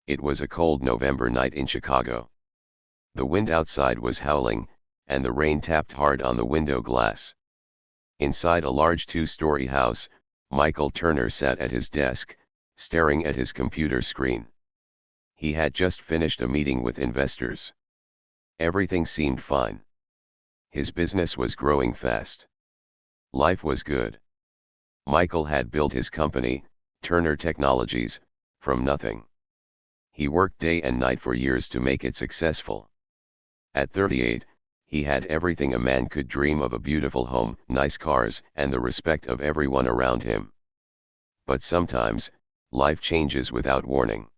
It was a cold November night in Chicago. The wind outside was howling, and the rain tapped hard on the window glass. Inside a large two-story house, Michael Turner sat at his desk, staring at his computer screen. He had just finished a meeting with investors. Everything seemed fine. His business was growing fast. Life was good. Michael had built his company, Turner Technologies, from nothing. He worked day and night for years to make it successful. At 38, he had everything a man could dream of: a beautiful home, nice cars, and the respect of everyone around him. But sometimes, life changes without warning.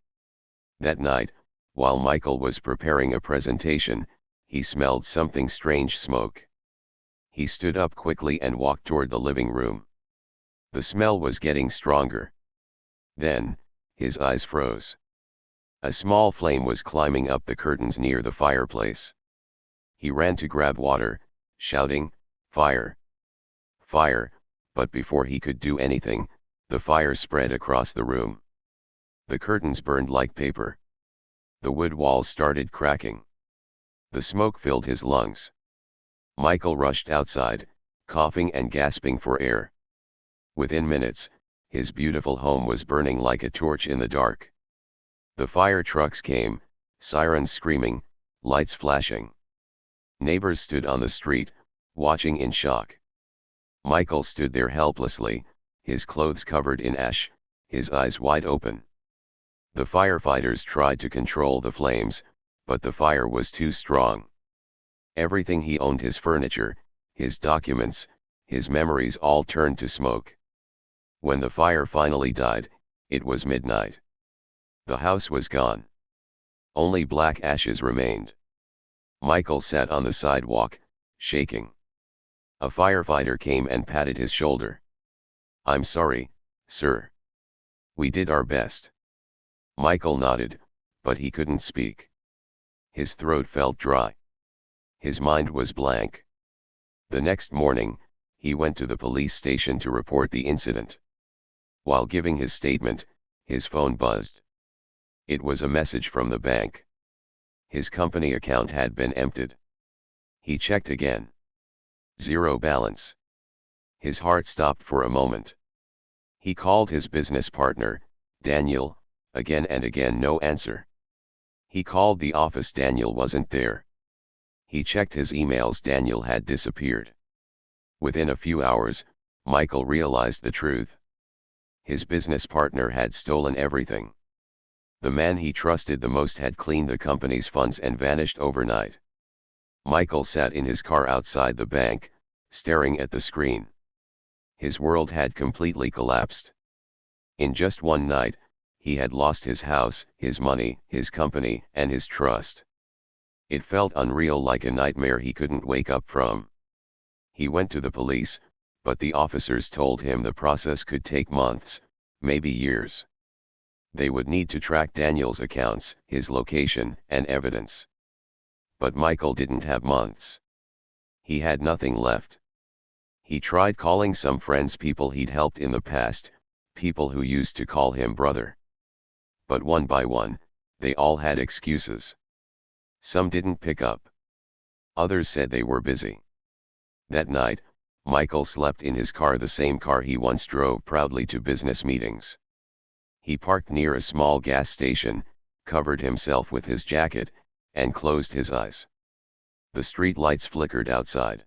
That night, while Michael was preparing a presentation, he smelled something strange: smoke. He stood up quickly and walked toward the living room. The smell was getting stronger. Then, his eyes froze. A small flame was climbing up the curtains near the fireplace. He ran to grab water, shouting, "Fire! Fire!" But before he could do anything, the fire spread across the room. The curtains burned like paper. The wood walls started cracking. The smoke filled his lungs. Michael rushed outside, coughing and gasping for air. Within minutes, his beautiful home was burning like a torch in the dark. The fire trucks came, sirens screaming, lights flashing. Neighbors stood on the street, watching in shock. Michael stood there helplessly, his clothes covered in ash, his eyes wide open. The firefighters tried to control the flames, but the fire was too strong. Everything he owned, his furniture, his documents, his memories, all turned to smoke. When the fire finally died, it was midnight. The house was gone. Only black ashes remained. Michael sat on the sidewalk, shaking. A firefighter came and patted his shoulder. "I'm sorry, sir. We did our best." Michael nodded, but he couldn't speak. His throat felt dry. His mind was blank. The next morning, he went to the police station to report the incident. While giving his statement, his phone buzzed. It was a message from the bank. His company account had been emptied. He checked again. Zero balance. His heart stopped for a moment. He called his business partner, Daniel, again and again, no answer. He called the office. Daniel wasn't there. He checked his emails. Daniel had disappeared. Within a few hours, Michael realized the truth. His business partner had stolen everything. The man he trusted the most had cleaned the company's funds and vanished overnight. Michael sat in his car outside the bank, staring at the screen. His world had completely collapsed. In just one night, he had lost his house, his money, his company, and his trust. It felt unreal, like a nightmare he couldn't wake up from. He went to the police, but the officers told him the process could take months, maybe years. They would need to track Daniel's accounts, his location, and evidence. But Michael didn't have months. He had nothing left. He tried calling some friends, people he'd helped in the past, people who used to call him brother. But one by one, they all had excuses. Some didn't pick up. Others said they were busy. That night, Michael slept in his car, the same car he once drove proudly to business meetings. He parked near a small gas station, covered himself with his jacket, and closed his eyes. The street lights flickered outside.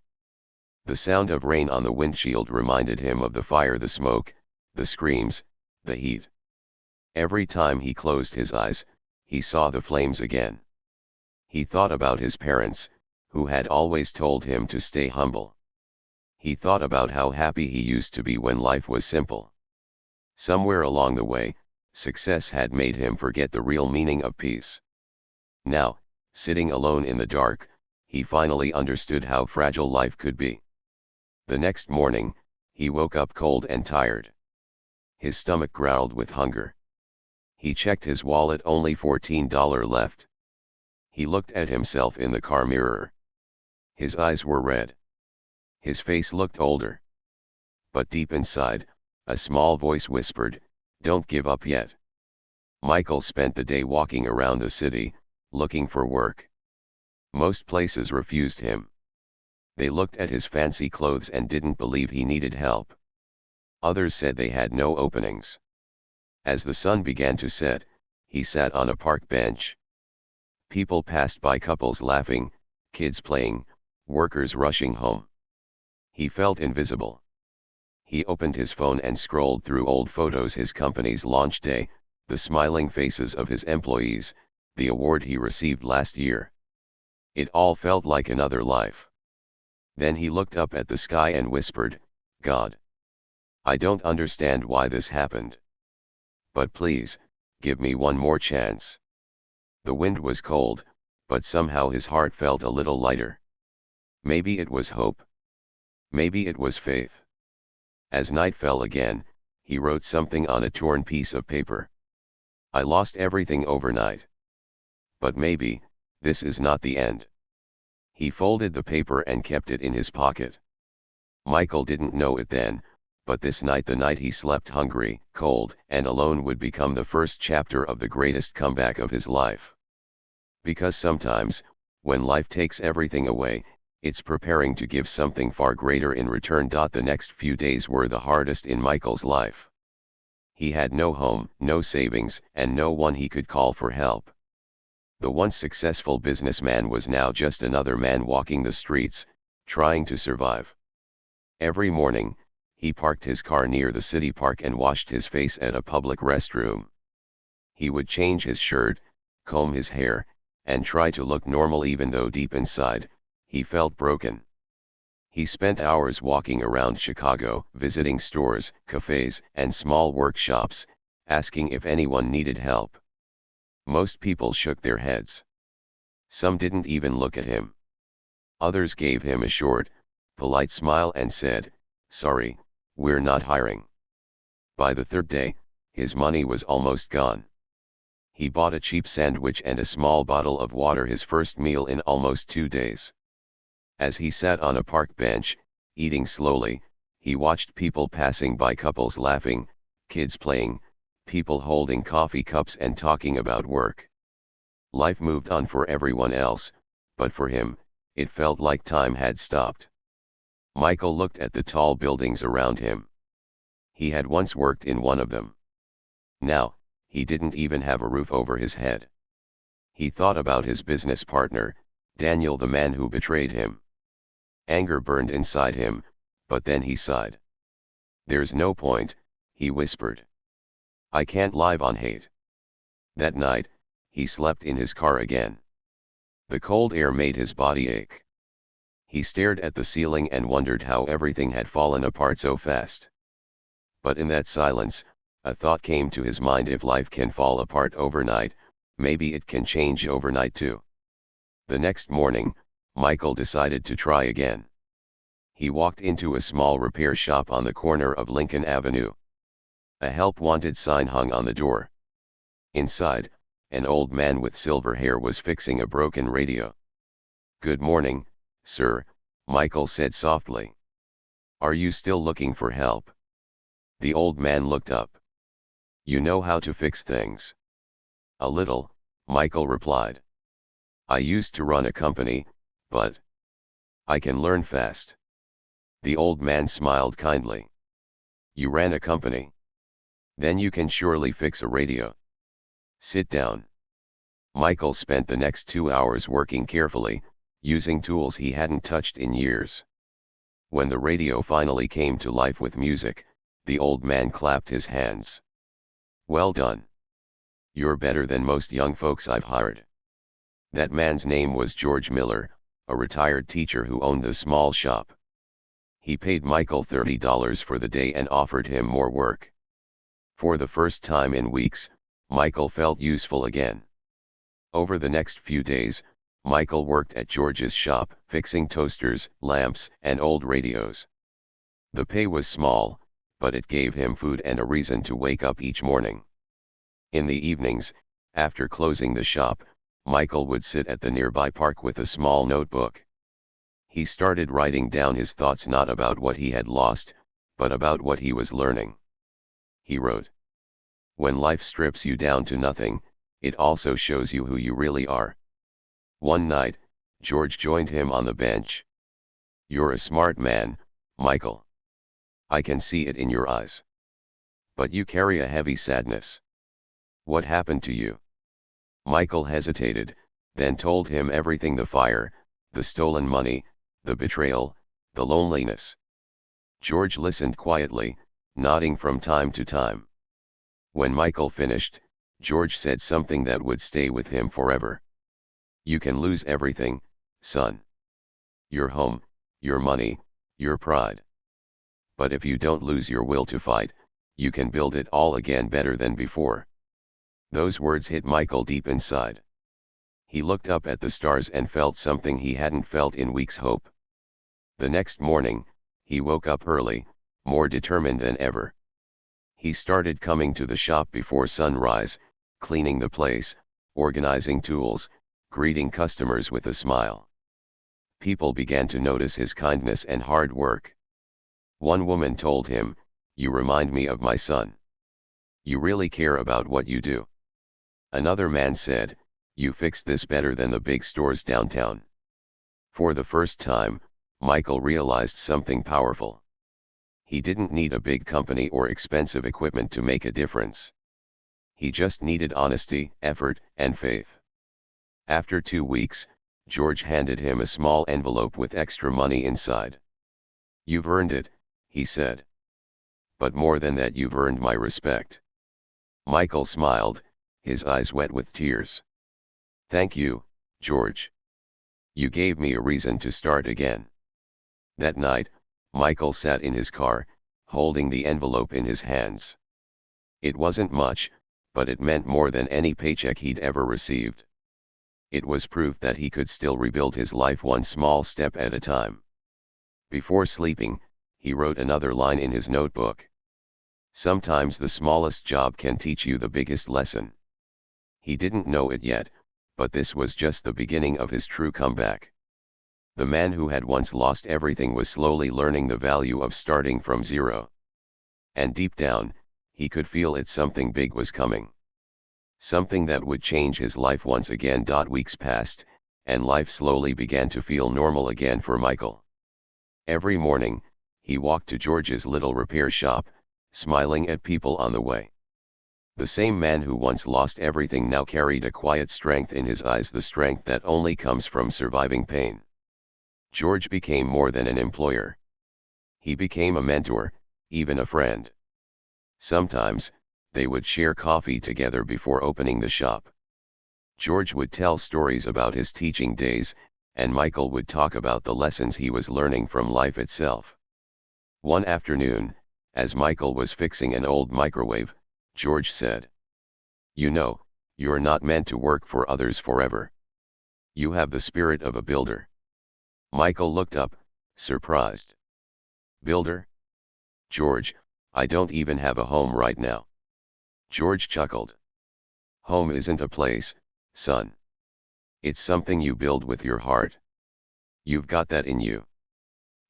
The sound of rain on the windshield reminded him of the fire, the smoke, the screams, the heat. Every time he closed his eyes, he saw the flames again. He thought about his parents, who had always told him to stay humble. He thought about how happy he used to be when life was simple. Somewhere along the way, success had made him forget the real meaning of peace. Now, sitting alone in the dark, he finally understood how fragile life could be. The next morning, he woke up cold and tired. His stomach growled with hunger. He checked his wallet, only $14 left. He looked at himself in the car mirror. His eyes were red. His face looked older. But deep inside, a small voice whispered, "Don't give up yet." Michael spent the day walking around the city, looking for work. Most places refused him. They looked at his fancy clothes and didn't believe he needed help. Others said they had no openings. As the sun began to set, he sat on a park bench. People passed by, couples laughing, kids playing, workers rushing home. He felt invisible. He opened his phone and scrolled through old photos, his company's launch day, the smiling faces of his employees, the award he received last year. It all felt like another life. Then he looked up at the sky and whispered, "God, I don't understand why this happened. But please, give me one more chance." The wind was cold, but somehow his heart felt a little lighter. Maybe it was hope. Maybe it was faith. As night fell again, he wrote something on a torn piece of paper. "I lost everything overnight. But maybe, this is not the end." He folded the paper and kept it in his pocket. Michael didn't know it then, but this night, the night he slept hungry, cold, and alone, would become the first chapter of the greatest comeback of his life. Because sometimes, when life takes everything away, it's preparing to give something far greater in return. The next few days were the hardest in Michael's life. He had no home, no savings, and no one he could call for help. The once successful businessman was now just another man walking the streets, trying to survive. Every morning, he parked his car near the city park and washed his face at a public restroom. He would change his shirt, comb his hair, and try to look normal, even though deep inside, he felt broken. He spent hours walking around Chicago, visiting stores, cafes, and small workshops, asking if anyone needed help. Most people shook their heads. Some didn't even look at him. Others gave him a short, polite smile and said, "Sorry, we're not hiring." By the third day, his money was almost gone. He bought a cheap sandwich and a small bottle of water, his first meal in almost 2 days. As he sat on a park bench, eating slowly, he watched people passing by, couples laughing, kids playing, people holding coffee cups and talking about work. Life moved on for everyone else, but for him, it felt like time had stopped. Michael looked at the tall buildings around him. He had once worked in one of them. Now, he didn't even have a roof over his head. He thought about his business partner, Daniel, the man who betrayed him. Anger burned inside him, but then he sighed. "There's no point," he whispered. "I can't live on hate." That night, he slept in his car again. The cold air made his body ache. He stared at the ceiling and wondered how everything had fallen apart so fast. But in that silence, a thought came to his mind: if life can fall apart overnight, maybe it can change overnight too. The next morning, Michael decided to try again. He walked into a small repair shop on the corner of Lincoln Avenue. A help wanted sign hung on the door. Inside, an old man with silver hair was fixing a broken radio. "Good morning, sir," Michael said softly. "Are you still looking for help?" The old man looked up. "You know how to fix things?" "A little," Michael replied. "I used to run a company, but I can learn fast." The old man smiled kindly. "You ran a company? Then you can surely fix a radio. Sit down." Michael spent the next 2 hours working carefully, using tools he hadn't touched in years. When the radio finally came to life with music, the old man clapped his hands. "Well done. You're better than most young folks I've hired." That man's name was George Miller, a retired teacher who owned the small shop. He paid Michael $30 for the day and offered him more work. For the first time in weeks, Michael felt useful again. Over the next few days, Michael worked at George's shop, fixing toasters, lamps, and old radios. The pay was small, but it gave him food and a reason to wake up each morning. In the evenings, after closing the shop, Michael would sit at the nearby park with a small notebook. He started writing down his thoughts, not about what he had lost, but about what he was learning. He wrote, When life strips you down to nothing, it also shows you who you really are. One night, George joined him on the bench. "You're a smart man, Michael. I can see it in your eyes. But you carry a heavy sadness. What happened to you?" Michael hesitated, then told him everything: the fire, the stolen money, the betrayal, the loneliness. George listened quietly, nodding from time to time. When Michael finished, George said something that would stay with him forever. "You can lose everything, son. Your home, your money, your pride. But if you don't lose your will to fight, you can build it all again better than before." Those words hit Michael deep inside. He looked up at the stars and felt something he hadn't felt in weeks: hope. The next morning, he woke up early, more determined than ever. He started coming to the shop before sunrise, cleaning the place, organizing tools, greeting customers with a smile. People began to notice his kindness and hard work. One woman told him, "You remind me of my son. You really care about what you do." Another man said, "You fix this better than the big stores downtown." For the first time, Michael realized something powerful. He didn't need a big company or expensive equipment to make a difference. He just needed honesty, effort, and faith. After 2 weeks, George handed him a small envelope with extra money inside. "You've earned it," he said. "But more than that, you've earned my respect." Michael smiled, his eyes wet with tears. "Thank you, George. You gave me a reason to start again." That night, Michael sat in his car, holding the envelope in his hands. It wasn't much, but it meant more than any paycheck he'd ever received. It was proof that he could still rebuild his life one small step at a time. Before sleeping, he wrote another line in his notebook. "Sometimes the smallest job can teach you the biggest lesson." He didn't know it yet, but this was just the beginning of his true comeback. The man who had once lost everything was slowly learning the value of starting from zero. And deep down, he could feel it: something big was coming. Something that would change his life once again. Weeks passed, and life slowly began to feel normal again for Michael. Every morning, he walked to George's little repair shop, smiling at people on the way. The same man who once lost everything now carried a quiet strength in his eyes, the strength that only comes from surviving pain. George became more than an employer. He became a mentor, even a friend. Sometimes, they would share coffee together before opening the shop. George would tell stories about his teaching days, and Michael would talk about the lessons he was learning from life itself. One afternoon, as Michael was fixing an old microwave, George said, "You know, you're not meant to work for others forever. You have the spirit of a builder." Michael looked up, surprised. "Builder? George, I don't even have a home right now." George chuckled. "Home isn't a place, son. It's something you build with your heart. You've got that in you.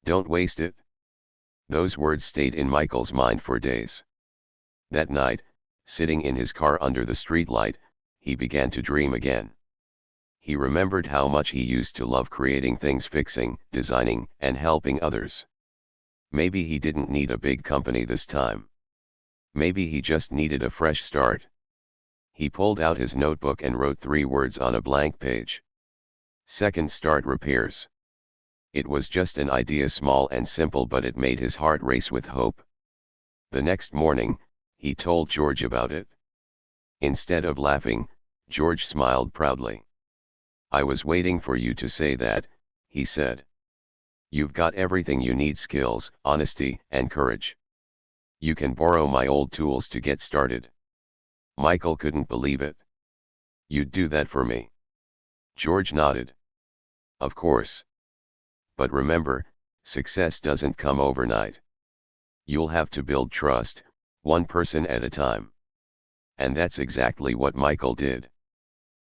Don't waste it." Those words stayed in Michael's mind for days. That night, sitting in his car under the streetlight, he began to dream again. He remembered how much he used to love creating things, fixing, designing, and helping others. Maybe he didn't need a big company this time. Maybe he just needed a fresh start. He pulled out his notebook and wrote 3 words on a blank page. "Second Start Repairs." It was just an idea, small and simple, but it made his heart race with hope. The next morning, he told George about it. Instead of laughing, George smiled proudly. "I was waiting for you to say that," he said. "You've got everything you need: skills, honesty, and courage. You can borrow my old tools to get started." Michael couldn't believe it. "You'd do that for me?" George nodded. "Of course. But remember, success doesn't come overnight. You'll have to build trust, one person at a time." And that's exactly what Michael did.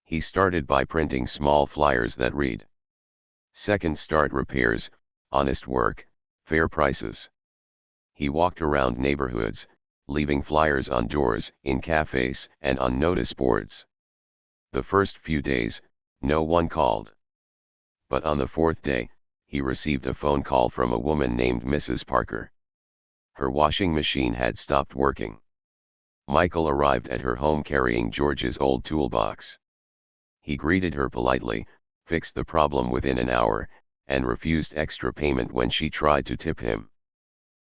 He started by printing small flyers that read, "Second Start Repairs, honest work, fair prices." He walked around neighborhoods, leaving flyers on doors, in cafes, and on notice boards. The first few days, no one called. But on the fourth day, he received a phone call from a woman named Mrs. Parker. Her washing machine had stopped working. Michael arrived at her home carrying George's old toolbox. He greeted her politely, fixed the problem within an hour, and refused extra payment when she tried to tip him.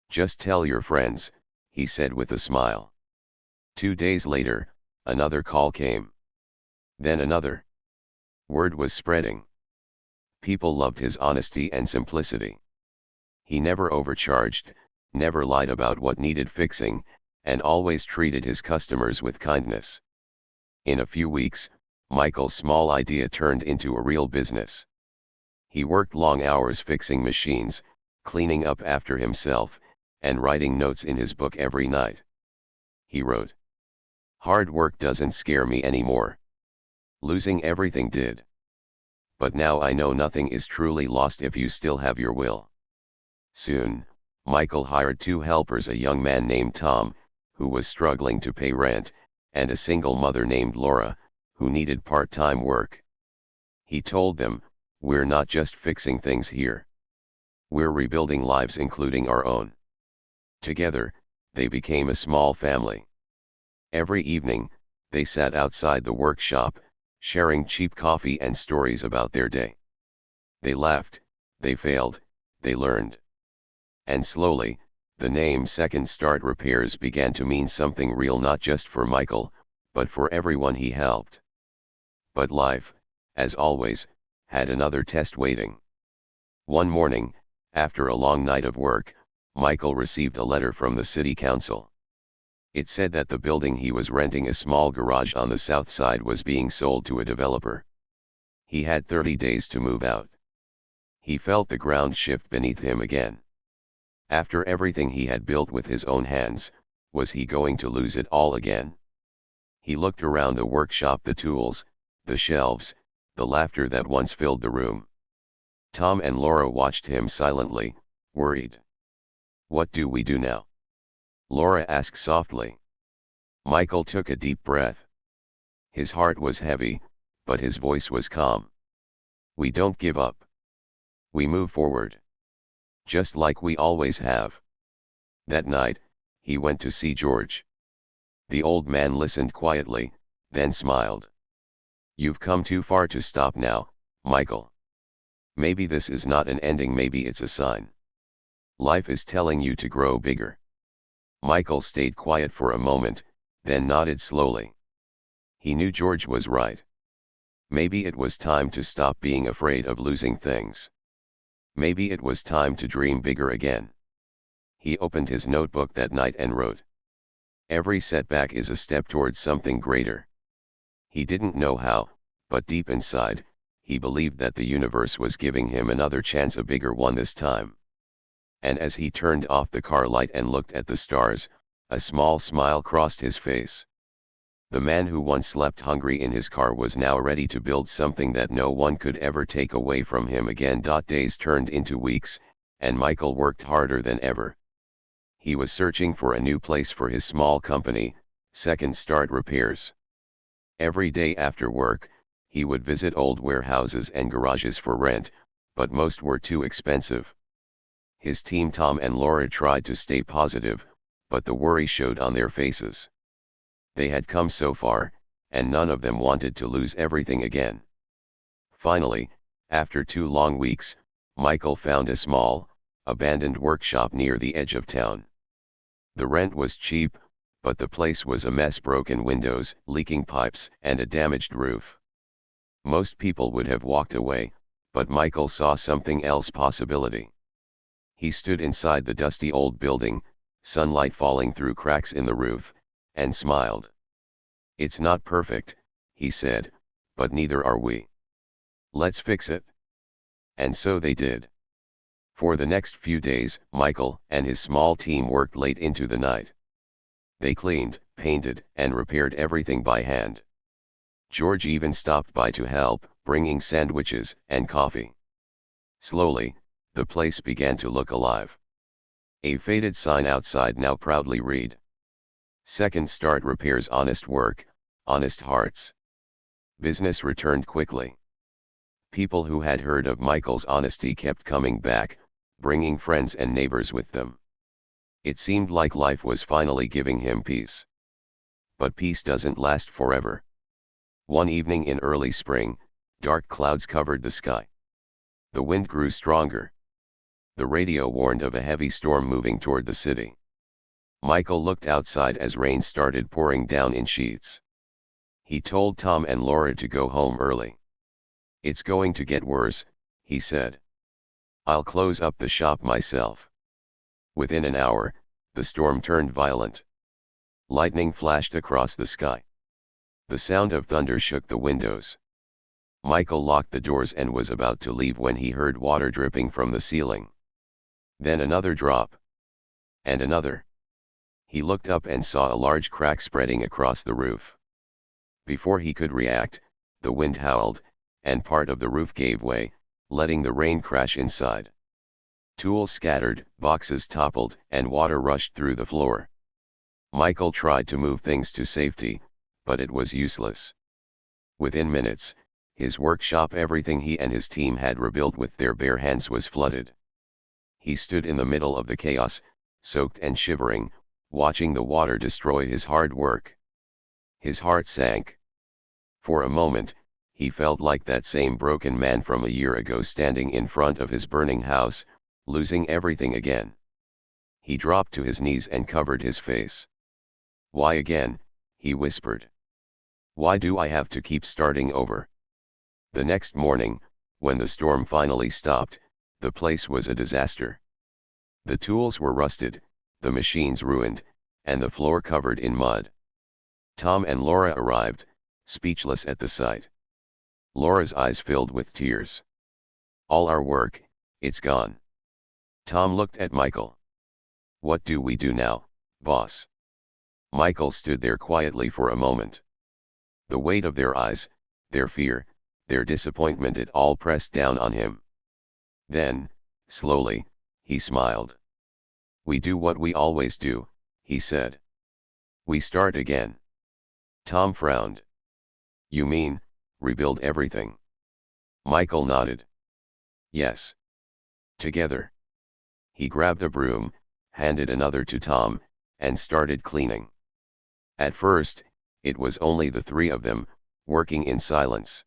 "Just tell your friends," he said with a smile. 2 days later, another call came. Then another. Word was spreading. People loved his honesty and simplicity. He never overcharged, never lied about what needed fixing, and always treated his customers with kindness. In a few weeks, Michael's small idea turned into a real business. He worked long hours fixing machines, cleaning up after himself, and writing notes in his book every night. He wrote, "Hard work doesn't scare me anymore. Losing everything did. But now I know nothing is truly lost if you still have your will." Soon, Michael hired 2 helpers, a young man named Tom, who was struggling to pay rent, and a single mother named Laura, who needed part-time work. He told them, "We're not just fixing things here. We're rebuilding lives, including our own." Together, they became a small family. Every evening, they sat outside the workshop, sharing cheap coffee and stories about their day. They laughed, they failed, they learned. And slowly, the name Second Start Repairs began to mean something real, not just for Michael, but for everyone he helped. But life, as always, had another test waiting. One morning, after a long night of work, Michael received a letter from the city council. It said that the building he was renting, a small garage on the south side, was being sold to a developer. He had 30 days to move out. He felt the ground shift beneath him again. After everything he had built with his own hands, was he going to lose it all again? He looked around the workshop, the tools, the shelves, the laughter that once filled the room. Tom and Laura watched him silently, worried. "What do we do now?" Laura asked softly. Michael took a deep breath. His heart was heavy, but his voice was calm. "We don't give up. We move forward. Just like we always have." That night, he went to see George. The old man listened quietly, then smiled. "You've come too far to stop now, Michael. Maybe this is not an ending, maybe it's a sign. Life is telling you to grow bigger." Michael stayed quiet for a moment, then nodded slowly. He knew George was right. Maybe it was time to stop being afraid of losing things. Maybe it was time to dream bigger again. He opened his notebook that night and wrote, "Every setback is a step towards something greater." He didn't know how, but deep inside, he believed that the universe was giving him another chance, a bigger one this time. And as he turned off the car light and looked at the stars, a small smile crossed his face. The man who once slept hungry in his car was now ready to build something that no one could ever take away from him again. Days turned into weeks, and Michael worked harder than ever. He was searching for a new place for his small company, Second Start Repairs. Every day after work, he would visit old warehouses and garages for rent, but most were too expensive. His team, Tom and Laura, tried to stay positive, but the worry showed on their faces. They had come so far, and none of them wanted to lose everything again. Finally, after 2 long weeks, Michael found a small, abandoned workshop near the edge of town. The rent was cheap, but the place was a mess: broken windows, leaking pipes, and a damaged roof. Most people would have walked away, but Michael saw something else: possibility. He stood inside the dusty old building, sunlight falling through cracks in the roof, and smiled. "It's not perfect," he said, "but neither are we. Let's fix it." And so they did. For the next few days, Michael and his small team worked late into the night. They cleaned, painted, and repaired everything by hand. George even stopped by to help, bringing sandwiches and coffee. Slowly, the place began to look alive. A faded sign outside now proudly read, Second start repairs honest work, honest hearts. Business returned quickly. People who had heard of Michael's honesty kept coming back, bringing friends and neighbors with them. It seemed like life was finally giving him peace. But peace doesn't last forever. One evening in early spring, dark clouds covered the sky. The wind grew stronger. The radio warned of a heavy storm moving toward the city. Michael looked outside as rain started pouring down in sheets. He told Tom and Laura to go home early. "It's going to get worse," he said. "I'll close up the shop myself." Within an hour, the storm turned violent. Lightning flashed across the sky. The sound of thunder shook the windows. Michael locked the doors and was about to leave when he heard water dripping from the ceiling. Then another drop. And another. He looked up and saw a large crack spreading across the roof. Before he could react, the wind howled, and part of the roof gave way, letting the rain crash inside. Tools scattered, boxes toppled, and water rushed through the floor. Michael tried to move things to safety, but it was useless. Within minutes, his workshop, everything he and his team had rebuilt with their bare hands, was flooded. He stood in the middle of the chaos, soaked and shivering, watching the water destroy his hard work. His heart sank. For a moment, he felt like that same broken man from a year ago standing in front of his burning house, losing everything again. He dropped to his knees and covered his face. "Why again?" he whispered. "Why do I have to keep starting over?" The next morning, when the storm finally stopped, the place was a disaster. The tools were rusted, the machines ruined, and the floor covered in mud. Tom and Laura arrived, speechless at the sight. Laura's eyes filled with tears. "All our work, it's gone." Tom looked at Michael. "What do we do now, boss?" Michael stood there quietly for a moment. The weight of their eyes, their fear, their disappointment, it all pressed down on him. Then, slowly, he smiled. "We do what we always do," he said. "We start again." Tom frowned. "You mean, rebuild everything?" Michael nodded. "Yes. Together." He grabbed a broom, handed another to Tom, and started cleaning. At first, it was only the three of them, working in silence.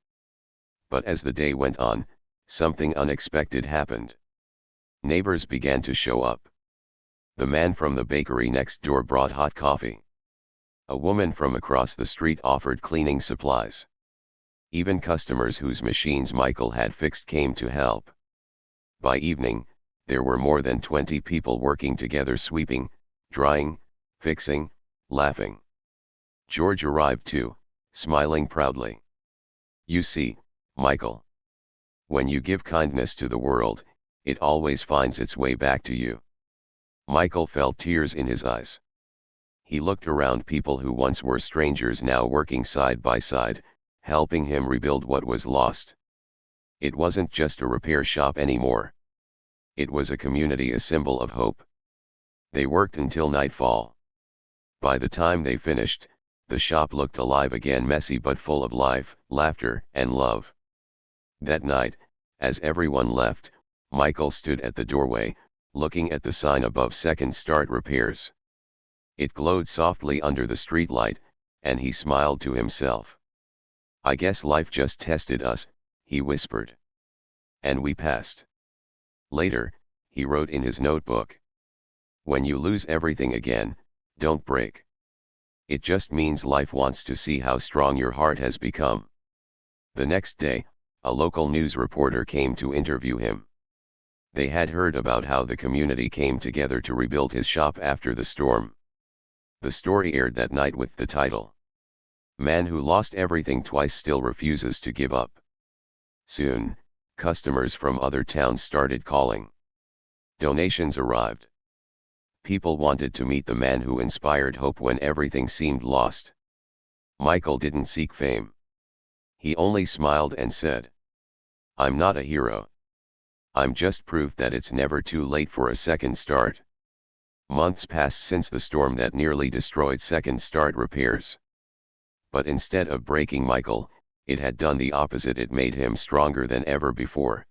But as the day went on, something unexpected happened. Neighbors began to show up. The man from the bakery next door brought hot coffee. A woman from across the street offered cleaning supplies. Even customers whose machines Michael had fixed came to help. By evening, there were more than 20 people working together, sweeping, drying, fixing, laughing. George arrived too, smiling proudly. "You see, Michael. When you give kindness to the world, it always finds its way back to you." Michael felt tears in his eyes. He looked around, people who once were strangers now working side by side, helping him rebuild what was lost. It wasn't just a repair shop anymore. It was a community, a symbol of hope. They worked until nightfall. By the time they finished, the shop looked alive again, messy but full of life, laughter, and love. That night, as everyone left, Michael stood at the doorway, looking at the sign above Second Start Repairs. It glowed softly under the streetlight, and he smiled to himself. "I guess life just tested us," he whispered. "And we passed." Later, he wrote in his notebook, "When you lose everything again, don't break. It just means life wants to see how strong your heart has become." The next day, a local news reporter came to interview him. They had heard about how the community came together to rebuild his shop after the storm. The story aired that night with the title, "Man Who Lost Everything Twice Still Refuses to Give Up." Soon, customers from other towns started calling. Donations arrived. People wanted to meet the man who inspired hope when everything seemed lost. Michael didn't seek fame. He only smiled and said, "I'm not a hero. I'm just proof that it's never too late for a second start." Months passed since the storm that nearly destroyed Second Start Repairs. But instead of breaking Michael, it had done the opposite. It made him stronger than ever before.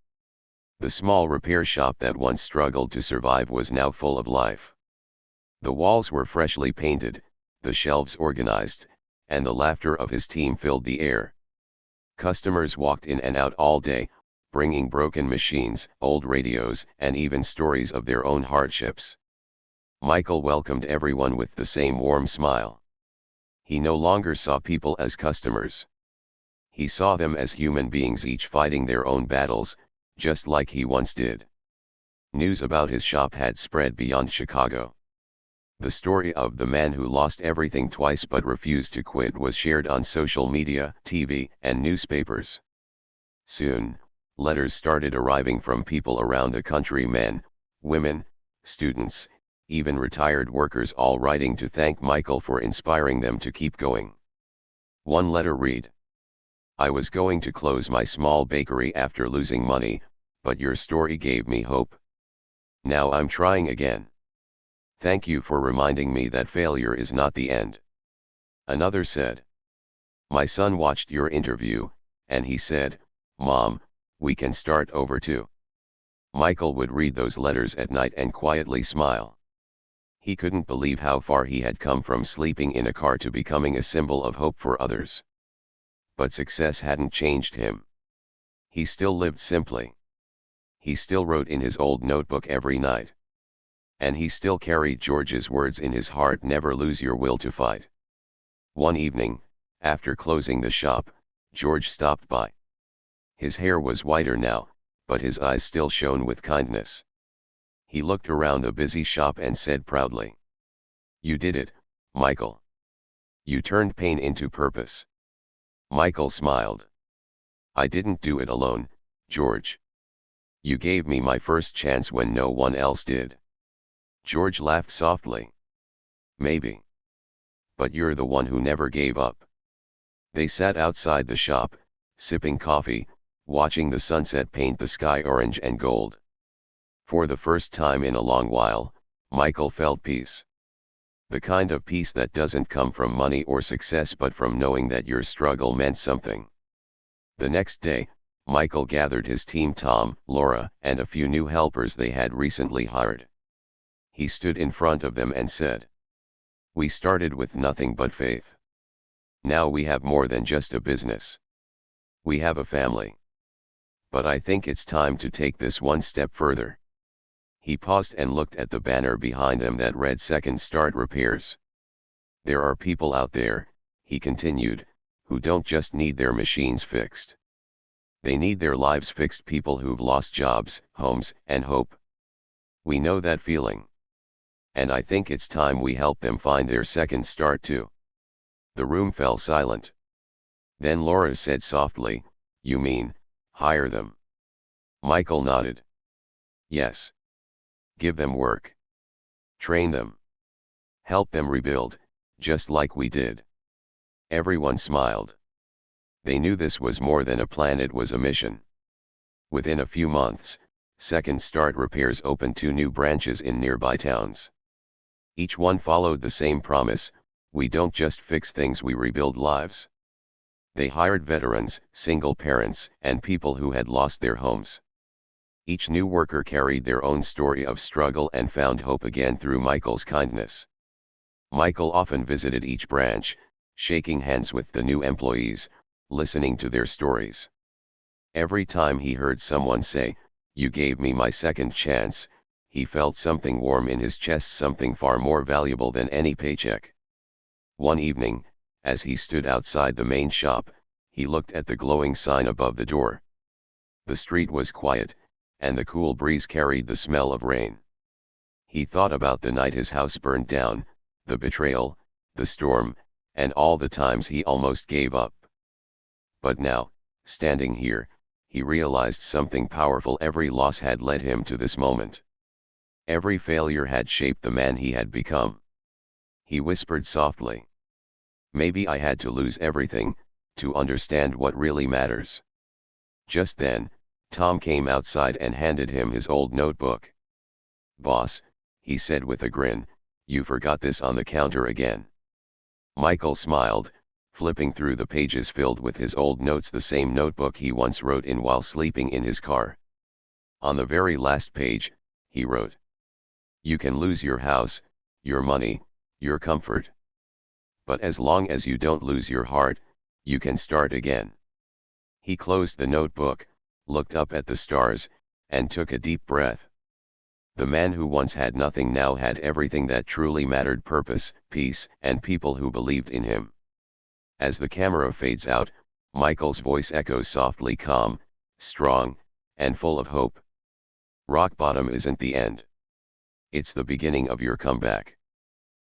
The small repair shop that once struggled to survive was now full of life. The walls were freshly painted, the shelves organized, and the laughter of his team filled the air. Customers walked in and out all day, bringing broken machines, old radios, and even stories of their own hardships. Michael welcomed everyone with the same warm smile. He no longer saw people as customers. He saw them as human beings, each fighting their own battles, just like he once did. News about his shop had spread beyond Chicago. The story of the man who lost everything twice but refused to quit was shared on social media, TV, and newspapers. Soon, letters started arriving from people around the country, men, women, students, even retired workers, all writing to thank Michael for inspiring them to keep going. One letter read, "I was going to close my small bakery after losing money, but your story gave me hope. Now I'm trying again. Thank you for reminding me that failure is not the end." Another said, "My son watched your interview, and he said, 'Mom, we can start over too.'" Michael would read those letters at night and quietly smile. He couldn't believe how far he had come from sleeping in a car to becoming a symbol of hope for others. But success hadn't changed him. He still lived simply. He still wrote in his old notebook every night. And he still carried George's words in his heart: "Never lose your will to fight." One evening, after closing the shop, George stopped by. His hair was whiter now, but his eyes still shone with kindness. He looked around the busy shop and said proudly, "You did it, Michael. You turned pain into purpose." Michael smiled. "I didn't do it alone, George. You gave me my first chance when no one else did." George laughed softly. "Maybe. But you're the one who never gave up." They sat outside the shop, sipping coffee, watching the sunset paint the sky orange and gold. For the first time in a long while, Michael felt peace. The kind of peace that doesn't come from money or success but from knowing that your struggle meant something. The next day, Michael gathered his team: Tom, Laura, and a few new helpers they had recently hired. He stood in front of them and said, "We started with nothing but faith. Now we have more than just a business. We have a family. But I think it's time to take this one step further." He paused and looked at the banner behind them that read Second Start Repairs. "There are people out there," he continued, "who don't just need their machines fixed. They need their lives fixed, people who've lost jobs, homes, and hope. We know that feeling. And I think it's time we help them find their second start too." The room fell silent. Then Laura said softly, "You mean, hire them?" Michael nodded. "Yes. Give them work. Train them. Help them rebuild, just like we did." Everyone smiled. They knew this was more than a plan, it was a mission. Within a few months, Second Start Repairs opened 2 new branches in nearby towns. Each one followed the same promise: we don't just fix things, we rebuild lives. They hired veterans, single parents, and people who had lost their homes. Each new worker carried their own story of struggle and found hope again through Michael's kindness. Michael often visited each branch, shaking hands with the new employees, listening to their stories. Every time he heard someone say, "You gave me my second chance," he felt something warm in his chest, something far more valuable than any paycheck. One evening, as he stood outside the main shop, he looked at the glowing sign above the door. The street was quiet, and the cool breeze carried the smell of rain. He thought about the night his house burned down, the betrayal, the storm, and all the times he almost gave up. But now, standing here, he realized something powerful. Every loss had led him to this moment. Every failure had shaped the man he had become. He whispered softly, "Maybe I had to lose everything, to understand what really matters." Just then, Tom came outside and handed him his old notebook. "Boss, he said with a grin, "You forgot this on the counter again." Michael smiled, flipping through the pages filled with his old notes, the same notebook he once wrote in while sleeping in his car. On the very last page, he wrote, "You can lose your house, your money, your comfort. But as long as you don't lose your heart, you can start again." He closed the notebook, looked up at the stars, and took a deep breath. The man who once had nothing now had everything that truly mattered: purpose, peace, and people who believed in him. As the camera fades out, Michael's voice echoes softly, calm, strong, and full of hope. Rock bottom isn't the end. It's the beginning of your comeback.